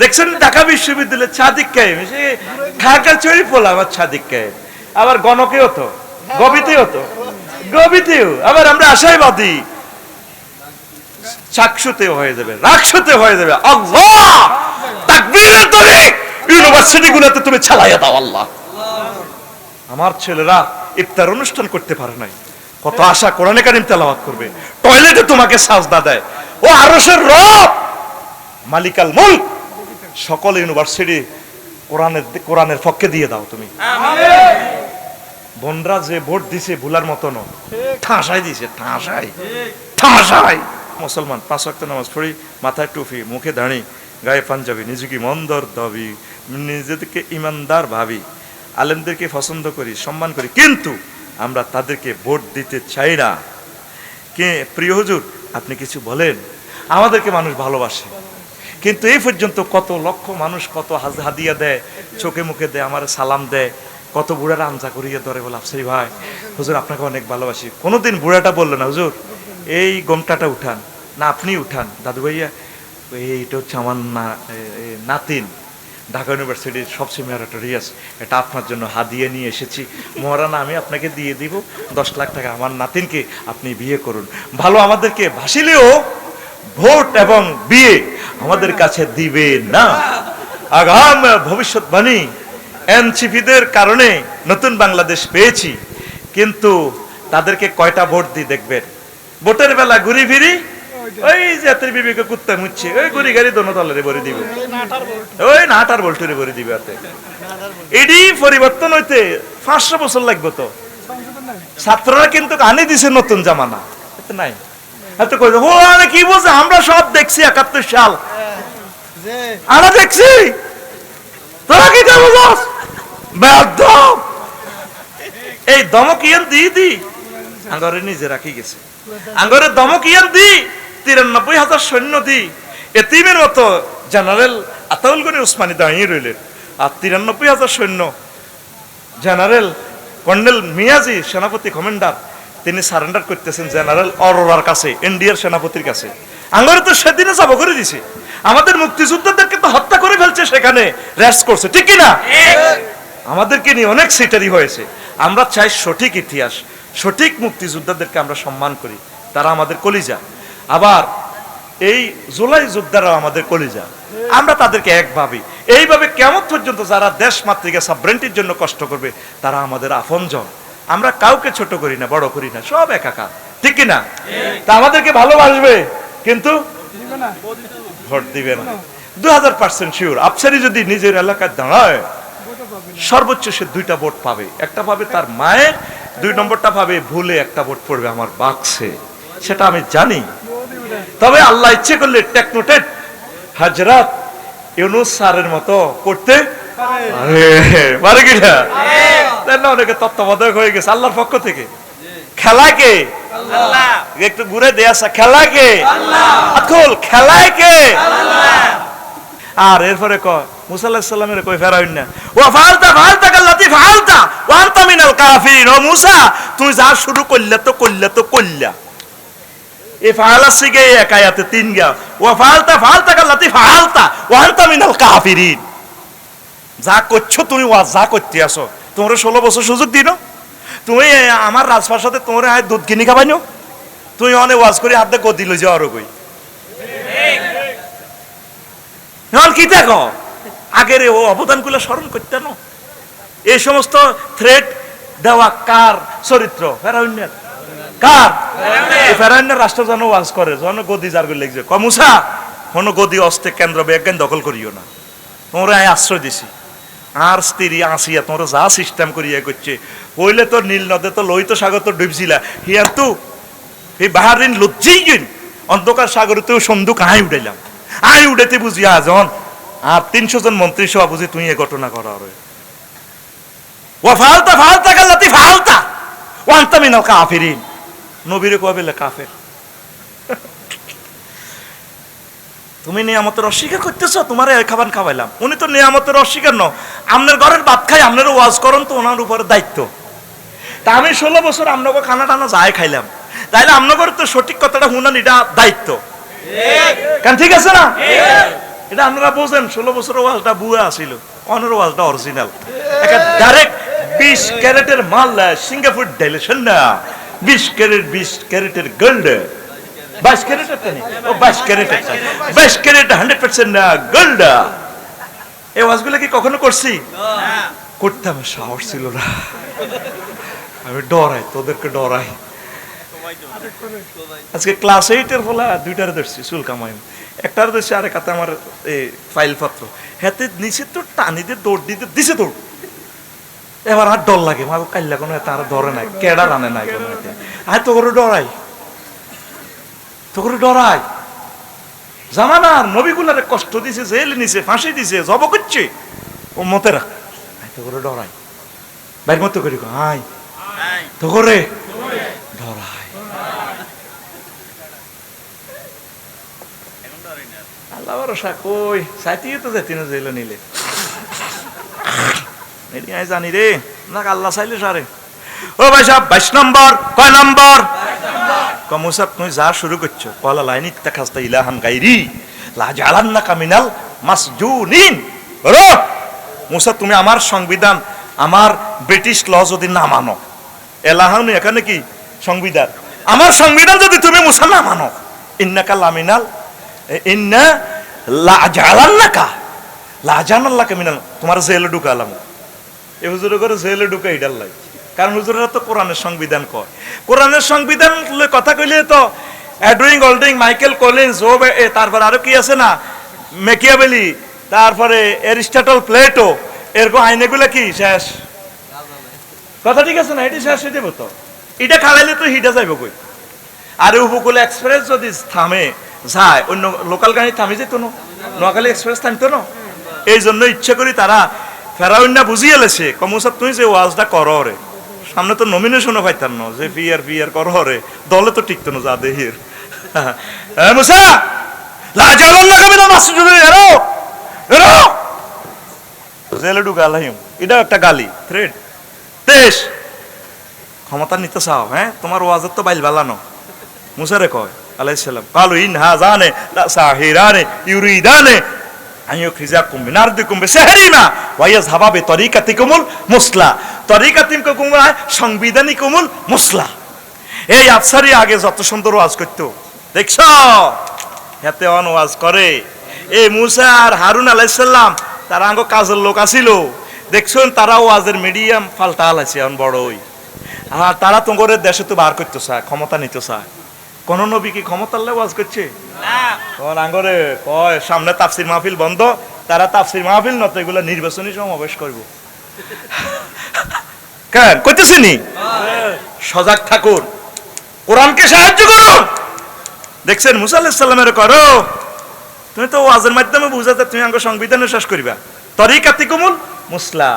দেখছেন ঢাকা বিশ্ববিদ্যালয়ের ছাদিক কায়েম, সে খাগড়াছড়ি পোলা আমার ছাদিক কায়েম, আবার গণকেও তো, গবিতেও তো, গবিতেও আবার আমরা আশাবাদী চাকসুতেও হয়ে যাবে, রাকসুতেও হয়ে যাবে। আল্লাহ তাকবীরের দরে ইউনিভার্সিটি গুলোতে তুমি চালাইয়া দাও আল্লাহ। আমার ছেলেরা ইফতার অনুষ্ঠান করতে পারে নাই, কত আশা কোরআনে কারীম তেলাওয়াত করবে, টয়লেটে তোমাকে সাজদা দেয়। ও আরশের রব মালিকাল মুলক, সকল ইউনিভার্সিটি কোরআনের পক্ষে দিয়ে দাও তুমি। বোনরা যে ভোট দিছে ভুলার মতো নয়, ঠাসাই দিছে, ঠাসাই ঠাসাই। মুসলমান 5 ওয়াক্ত নামাজ পড়ি, মাথায় টুপি, মুখে দাঁড়ি, গায়ে পাঞ্জাবি, নিজেকে ইমানদার দাবি, নিজেদেরকে ইমানদার ভাবি, আলেমদেরকে পছন্দ করি, সম্মান করি, কিন্তু আমরা তাদেরকে ভোট দিতে চাই না। কে প্রিয় হুজুর আপনি কিছু বলেন? আমাদেরকে মানুষ ভালোবাসে, কিন্তু এই পর্যন্ত কত লক্ষ মানুষ কত হাদিয়া দেয়, চোখে মুখে দেয়, আমার সালাম দেয়, কত বুড়ারা আমজা করিয়ে ধরে বলে আফসারি ভাই হুজুর আপনাকে অনেক ভালোবাসি। কোনোদিন বুড়াটা বললো না হুজুর এই গোমটাটা উঠান, না আপনি উঠান, দাদু ভাইয়া এইটা হচ্ছে আমার নাতিন, ঢাকা ইউনিভার্সিটির সবচেয়ে মেরিটোরিয়াস, এটা আপনার জন্য হাদিয়া নিয়ে এসেছি, মহারানা আমি আপনাকে দিয়ে দিব 10 লাখ টাকা, আমার নাতিনকে আপনি বিয়ে করুন। ভালো আমাদেরকে ভাসিলেও ভোট এবং বিয়ে আমাদের কাছে দিবে না। আগাম ভবিষ্যৎবাণী, এনসিপিদের কারণে নতুন বাংলাদেশ পেয়েছি, কিন্তু তাদেরকে কয়টা ভোট দিই দেখবেন, ভোটের বেলা ঘুরি ফিরি ওই জাতির বিবেকে কুত্তা মুচ্ছে, ওই গুড়ি গাড়ি দোনো দলের ভরে দিবে, ওই নাটার বল্টুরে ভরে দিবে। এডি পরিবর্তন হইতে 500 বছর লাগবে। তো ছাত্ররা কিন্তু আনি দিছে নতুন জামানা, নাই এত কই ও কি বলছে, আমরা সব দেখছি 71 সাল আমরা দেখছি, তোরা কি বুঝছ বেয়াদব। এই দমক ইয়ান দি আঙ্গরে নিজে রাখি গেছে, আঙ্গরে দমক ইয়ান দি 93,000 সৈন্য দি এতিমের মতো জেনারেল আতাউল গনি উসমানী দাঁড়িয়ে রইলেন, আর 93,000 সৈন্য জেনারেল কর্নেল মিয়াজি সেনাপতি কমান্ডার তিনি সারেন্ডার করতেছেন জেনারেল অরোরার কাছে, ইন্ডিয়ার সেনাপতির কাছে। আঙ্গরে তো সেদিনে যাব করে দিছে, আমাদের মুক্তিযোদ্ধাদেরকে তো হত্যা করে ফেলছে, সেখানে রেস্ট করছে, ঠিক কিনা? আমাদেরকে নিয়ে অনেক সিটারি হয়েছে। আমরা চাই সঠিক ইতিহাস, সঠিক মুক্তিযোদ্ধাদেরকে আমরা সম্মান করি, তারা আমাদের কলিজা। আবার এই জুলাই যোদ্ধারাও আমাদের কলিজা, আমরা তাদেরকে এক ভাবি। এইভাবে কিয়ামত পর্যন্ত যারা দেশ মাতৃকা সাবরেন্টির জন্য কষ্ট করবে তারা আমাদের আপনজন। আমরা কাউকে ছোট করি না, বড় করি না, সব একাকার, ঠিক কিনা? তা আমাদেরকে ভালোবাসবে কিন্তু ভোট দিবে না। 2000% শিওর আফসারি যদি নিজের এলাকায় দাঁড়ায় সর্বোচ্চ সে 2টা ভোট পাবে, একটা পাবে তার মায়ের, 2 নম্বরটা পাবে ভুলে একটা ভোট পড়বে আমার বাক্সে, সেটা আমি জানি। তবে আল্লাহ ইচ্ছে করলে টেকনোটেট হযরত ইউনূস স্যারের মতো করতে পারে কিনা? না, অনেকে তত্ত্বাবধায়ক হয়ে গেছে আল্লাহর পক্ষ থেকে। খেলা কে? আল্লাহ। একটু ঘুরে দেয়া খেলা কে? আল্লাহ। আকুল খেলায় কে? আল্লাহ। আর এরপরে কয় মুসা আলাইহিস সালামের কই ফেরাউন না ওয়া ফালতা কাল্লাতি ফালতা ওয়া আনতা মিনাল কাফিরিন। ও মুসা তুই যা শুরু করলে তো কল্লা এ ফাআলা সিগে এক আয়াতে 3 গা ওয়া ফালতা কাল্লাতি ফালতা ওয়া আনতা মিনাল কাফিরিন। যা করছো তুমি, ওয়া যা করতে আসো, তোমরা 16 বছর সুযোগ দিনো, তুমি আমার রাজপ্রাসাদে তোমরা দুধ কিনে খাবাইনো, তুই অনেক ওয়াজ করে হাতে গদি লই যাও আরো কই। এখন কি দেখো আগের ও অবদানগুলো স্মরণ করতে না। এই সমস্ত থ্রেট দেওয়া কার চরিত্র? ফেরাউনের। কার? ফেরাউনের রাষ্ট্র যেন ওয়াজ করে, যেন গদি যার করে লিখছে কমুসা কোনো গদি অস্তে কেন্দ্র বিজ্ঞান দখল করিও না, তোমরা আশ্রয় দিছি। আর স্ত্রী আসিয়া তোমরা যা সিস্টেম করিয়া করছে, হইলে তো নীল নদে তো লোহিত সাগর তো ডুবছিলা, হিয়ার তো এই বাহারিন লজ্জেই গেন অন্ধকার সাগরেতেও সন্দুক আই উঠাইলাম, আই উঠাতে বুঝি আজন আর 300 জন মন্ত্রী সভা বুঝি তুই এ ঘটনা করা হবে। ও ফালতা কাল্লাতি ফালতা ও আনতা মিনাল কাফিরিন। নবীরে কবে বলে কাফের? তুমি নিয়ামতের অস্বীকার করতেছো, তোমার এই খাবার খাওয়াইলাম, উনি তো নিয়ামতের অস্বীকার ন, আপনার ঘরের ভাত খাই আপনার ওয়াজ করেন তো ওনার উপরে দায়িত্ব। তা আমি 16 বছর আপনাকে খানা টানা যাই খাইলাম, তাইলে আপনার তো সঠিক কথাটা শুনান এটা দায়িত্ব। কারণ ঠিক আছে না? এটা আপনারা বোঝেন, 16 বছর ওয়াজটা বুয়া ছিল, 15 ওয়াজটা অরিজিনাল। একটা ডাইরেক্ট 20 ক্যারেটের মাল সিঙ্গাপুর ডাইলেশন না, 20 ক্যারেটের গোল্ড, 22 ক্যারেটের তো নেই, ও 22 ক্যারেটের, 22 ক্যারেট 100% না গোল্ড। এই ওয়াজগুলো কি কখনো করছি? করতাম, সাহস ছিল না, আমি ডরাই, তোদেরকে ডরাই। আজকে ক্লাস 8 এর ফলা দুইটারে ধরছি চুল কামাই, একটার ধরছি, আরেক হাতে আমার ফাইল পত্র, হাতে নিচে তো টানি দিয়ে দৌড় দিতে দিছে দৌড়। এবার আর ডর লাগে, মা কাল্লা কোনো তার ধরে নাই, কেডা জানে নাই কোনো হাতে, আর তো করে ডরাই, তো করে ডরাই। জামানার নবীগুলারে কষ্ট দিছে, জেল নিছে, ফাঁসি দিছে, জব করছে, ও মতে রাখ, তো করে ডরাই, বাইর মতো করি হাই তো করে ডরাই। আল্লাহ ভরসা কই, সাইতিয়ে তো যেতি না জেলে নিলে, জানি রে না, আল্লাহ চাইলে সারে। ও ভাই সাহেব 22 নম্বর, কয় নম্বর? মুসা তুমি যা শুরু করছো, কলা লাইনি তাখাস্তা ইলাহান গাইরি লা জালান্নাকা মিনাল মাসজুনিন। রো মুসা, তুমি আমার সংবিধান, আমার ব্রিটিশ ল যদি না মানো, এলাহান এখানে কি সংবিধান, আমার সংবিধান যদি তুমি মুসা না মানো, ইন্নাকা লামিনাল ইন্না লা জালান্নাকা লা জানাল্লাকা মিনাল, তোমার জেলে ঢুকালাম। এই হুজুর করে জেলে ঢুকা ইডাল লাই, কারণ হুজুরেরা তো কোরআনের সংবিধান কয়, কোরআনের সংবিধান কথা কইলে তো অ্যাড্রিং গোল্ডিং, মাইকেল কলিন্স, ও তারপর আরো কি আছে না, মেকিয়াভেলি, তারপরে এরিস্টটল, প্লেটো, এরকম আইনেগুলো কি শেষ কথা, ঠিক আছে না? এটি শেষ হয়ে যাবো তো, এটা খালাইলে তো হিটা যাইব কই। আর উপকূল এক্সপ্রেস যদি থামে যায়, অন্য লোকাল গাড়ি থামে যেত না, নোয়াখালী এক্সপ্রেস থামতো না। এই জন্য ইচ্ছা করি তারা ফেরাউন্না বুঝিয়ে লেছে, কমসা তুমি যে ওয়াজটা করো রে, সামনে তো নমিনেশনও পাইতাম না, যে পিয়ার করো রে, দলে তো টিকতো না, যা দেহির মুসা লাজালান না কবি না মাসজুদ এরো এরো জেলে ঢুকালাম। এটা একটা গালি, থ্রেড, দেশ ক্ষমতা নিতে চাও, হ্যাঁ তোমার ওয়াজের তো বাইল বালানো। মুসারে কয় আলাইহিস সালাম, কালু ইন হাজানে লা সাহিরানে ইউরিদানে আইয়ো খিজাকুম মিন আরদিকুম বিসাহরিমা ওয়া ইয়াযহাবা বিতরিকাতিকুমুল মুসলা, তরিকাতিকুম সংবিধানিকুমুল মুসলা। এই আফসারি আগে যত সুন্দর ওয়াজ করতো, দেখছ হাতে অন ওয়াজ করে। এই মুসা আর হারুন আলাইহিস সালাম তারা আঙ্গ কাজের লোক আছিল, দেখছেন তারা ওয়াজের মিডিয়াম ফালতা আলাইছে এখন বড়ই। আর তারা তোমার দেশে তো বার করতে চায়, ক্ষমতা নিতে চায়। কোন নবী কি ক্ষমতার লাই ওয়াজ করছে? আঙ্গরে কয় সামনে তাফসির মাহফিল বন্ধ, তারা তাফসির মাহফিল নত এগুলো নির্বাচনী সমাবেশ করব। কেন করতেছিনি? সজাগ থাকুন, কোরআনকে সাহায্য করুন। দেখছেন মুসা আলাইহিস সালামের করো, তুমি তো ওয়াজের মাধ্যমে বুঝাতে তুমি আঙ্গ সংবিধানে শেষ করিবা, তরিকাতিকুমুল মুসলা।